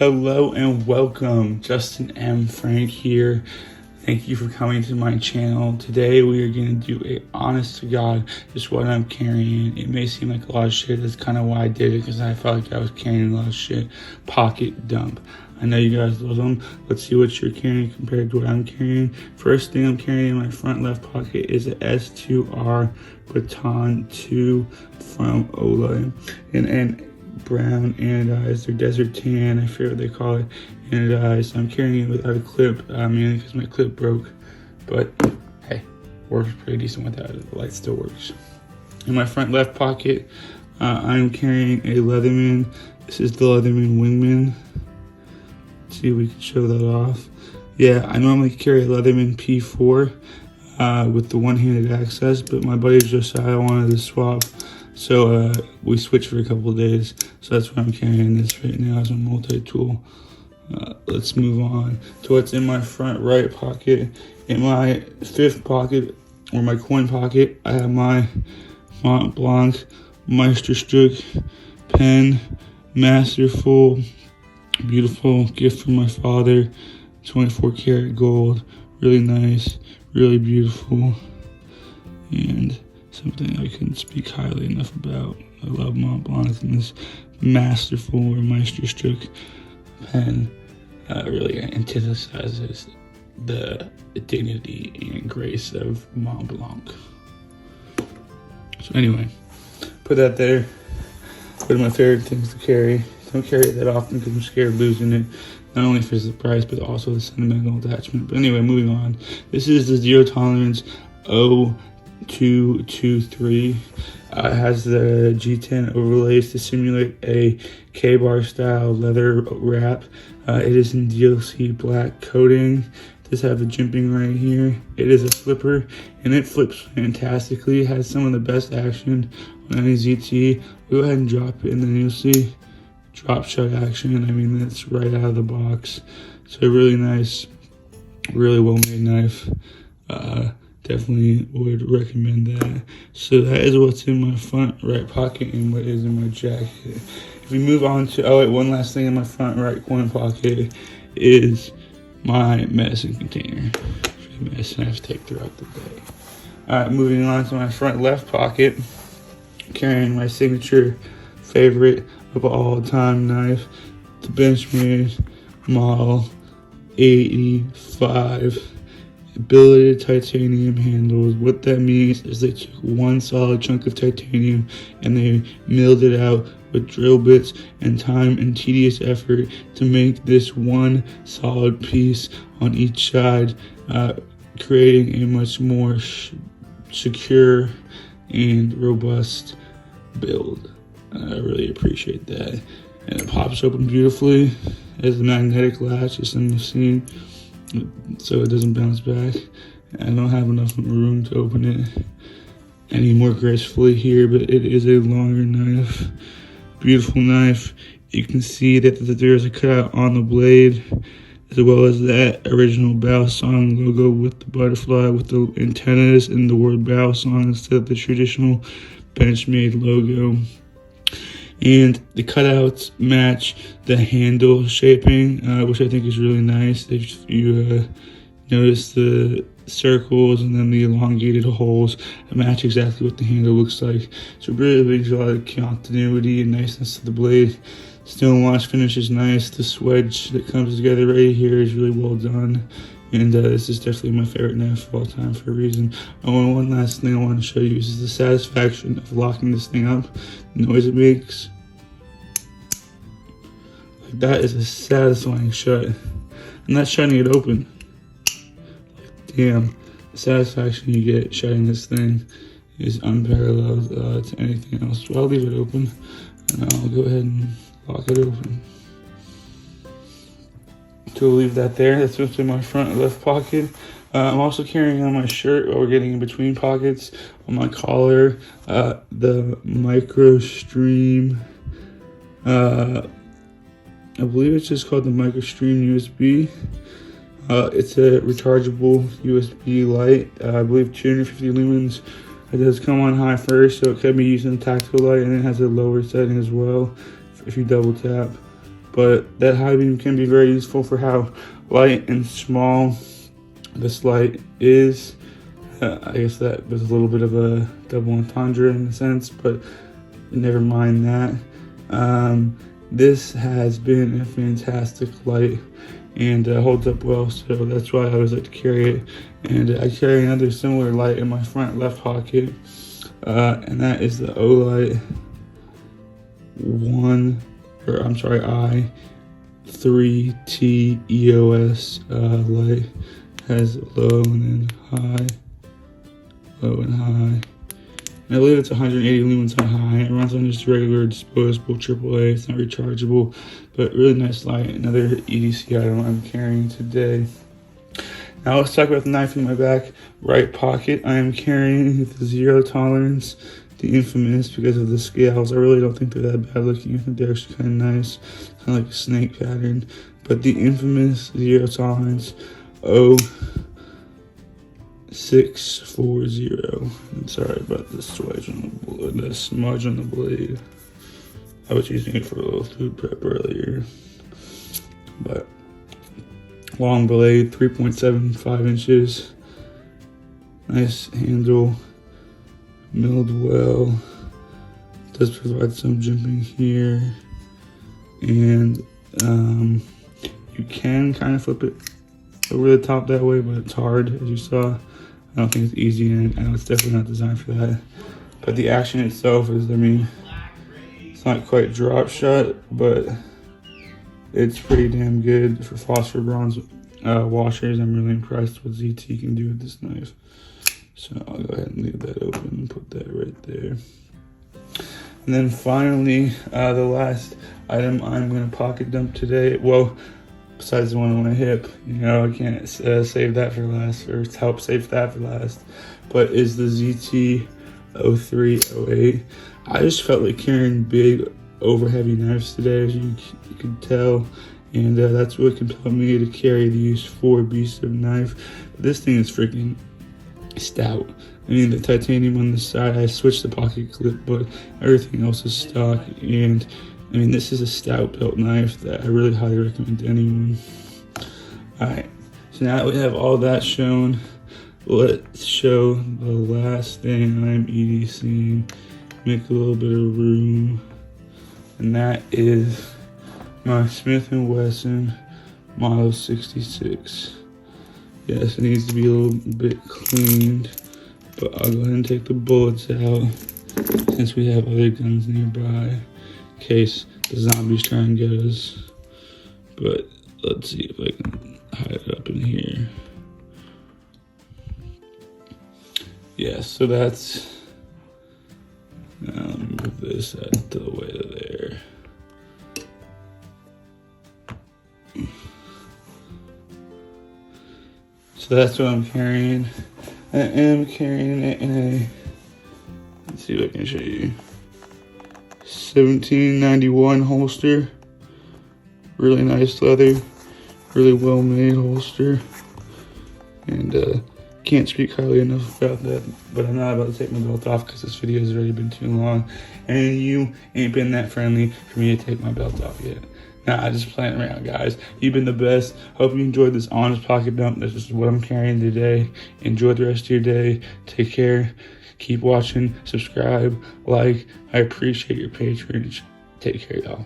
Hello and welcome. Justin M. Frank here. Thank you for coming to my channel. Today we are going to do a honest to God, just what I'm carrying. It may seem like a lot of shit. That's kind of why I did it, because I felt like I was carrying a lot of shit. Pocket dump. I know you guys love them. Let's see what you're carrying compared to what I'm carrying. First thing I'm carrying in my front left pocket is a S2R Baton 2 from Olight. And brown anodized or desert tan, I forget what they call it, anodized. I'm carrying it without a clip, mainly because my clip broke, but hey, works pretty decent without it. The light still works. In my front left pocket, I'm carrying a Leatherman. This is the Leatherman Wingman. Let's see if we can show that off. Yeah, I normally carry a Leatherman P4 with the one-handed access, but my buddy Josiah wanted to swap. So we switched for a couple of days. So that's why I'm carrying this right now as a multi-tool. Let's move on to what's in my front right pocket. In my fifth pocket, or my coin pocket, I have my Mont Blanc Meisterstück pen, masterful, beautiful gift from my father. 24 karat gold, really nice, really beautiful, and something I couldn't speak highly enough about. I love Mont Blanc, and this masterful or Meisterstück pen really antithesis the dignity and grace of Mont Blanc. So anyway, put that there. One of my favorite things to carry. Don't carry it that often because I'm scared of losing it. Not only for the price, but also the sentimental attachment. But anyway, moving on. This is the Zero Tolerance 223. It has the G10 overlays to simulate a K-bar style leather wrap. It is in DLC black coating. It does have a jimping right here. It is a flipper, and it flips fantastically. It has some of the best action on any ZT. We'll go ahead and drop it, and then you'll see drop shut action. I mean, that's right out of the box. So really nice, really well made knife. Definitely would recommend that. So that is what's in my front right pocket and what is in my jacket. If we move on to, one last thing in my front right coin pocket is my medicine container. For the medicine I have to take throughout the day. Alright, moving on to my front left pocket, carrying my signature favorite of all time knife, the Benchmade Model 85. Billeted titanium handles. What that means is they took one solid chunk of titanium and they milled it out with drill bits and time and tedious effort to make this one solid piece on each side, creating a much more secure and robust build. I really appreciate that. And it pops open beautifully as the magnetic latch, as some have seen, so it doesn't bounce back. I don't have enough room to open it any more gracefully here, but it is a longer knife. Beautiful knife. You can see that there's a cutout on the blade, as well as that original Baosong logo with the butterfly with the antennas and the word Baosong instead of the traditional Benchmade logo. And the cutouts match the handle shaping, which I think is really nice. If you notice the circles and then the elongated holes, match exactly what the handle looks like. So it really brings a lot of continuity and niceness to the blade. Stone wash finish is nice. The swedge that comes together right here is really well done. And this is definitely my favorite knife of all time for a reason. One last thing I want to show you is the satisfaction of locking this thing up. The noise it makes. Like, that is a satisfying shut. I'm not shutting it open. Damn, the satisfaction you get shutting this thing is unparalleled to anything else. So I'll leave it open, and I'll go ahead and lock it open. To leave that there. That's what's in my front left pocket. I'm also carrying on my shirt, or getting in between pockets, on my collar, the MicroStream, I believe it's just called the MicroStream USB. It's a rechargeable USB light, I believe 250 lumens. It does come on high first, so it can be used in tactical light, and it has a lower setting as well if you double tap. but that high beam can be very useful for how light and small this light is. I guess that was a little bit of a double entendre in a sense, but never mind that. This has been a fantastic light and holds up well, so that's why I always like to carry it. And I carry another similar light in my front left pocket, and that is the Olight i3T EOS light. Has low and then high, low and high. And I believe it's 180 lumens on high. It runs on just regular disposable AAA. It's not rechargeable, but really nice light. Another EDC item I'm carrying today. Now let's talk about the knife in my back right pocket. I am carrying the Zero Tolerance, the infamous, because of the scales. I really don't think they're that bad looking. I think they're actually kind of nice, kind of like a snake pattern. But the infamous Zero Tolerance 0640. I'm sorry about the smudge on the blade. I was using it for a little food prep earlier. But long blade, 3.75 inches. Nice handle, milled well. Does provide some jimping here. And you can kind of flip it over the top that way, but it's hard, as you saw. I don't think it's easy, and I know it's definitely not designed for that. But the action itself is, I mean, it's not quite drop shot, but it's pretty damn good for phosphor bronze washers. I'm really impressed what ZT can do with this knife. So I'll go ahead and leave that open and put that right there. And then finally, the last item I'm going to pocket dump today. Well, besides the one on my hip, you know, I can't save that for last, or help save that for last, but is the ZT-0308. I just felt like carrying big, over heavy knives today, as you could tell, and that's what compelled me to carry these 4 beasts of knife. But this thing is freaking stout. I mean, the titanium on the side, I switched the pocket clip, but everything else is stock, and I mean, this is a stout built knife that I really highly recommend to anyone. Alright, so now that we have all that shown, let's show the last thing I'm EDCing, make a little bit of room, and that is my Smith & Wesson Model 66. Yes, it needs to be a little bit cleaned, but I'll go ahead and take the bullets out since we have other guns nearby. Case the zombies try and get us. But let's see if I can hide it up in here. Yeah, so that's, now let me move this out of the way to there. So that's what I'm carrying. I am carrying it in a, let's see if I can show you, 1791 holster. Really nice leather, really well made holster. And can't speak highly enough about that, but I'm not about to take my belt off because this video has already been too long, and you ain't been that friendly for me to take my belt off yet. Nah, I just playing around, guys. You've been the best. Hope you enjoyed this honest pocket dump. This is what I'm carrying today. Enjoy the rest of your day. Take care. Keep watching. Subscribe. Like. I appreciate your patronage. Take care, y'all.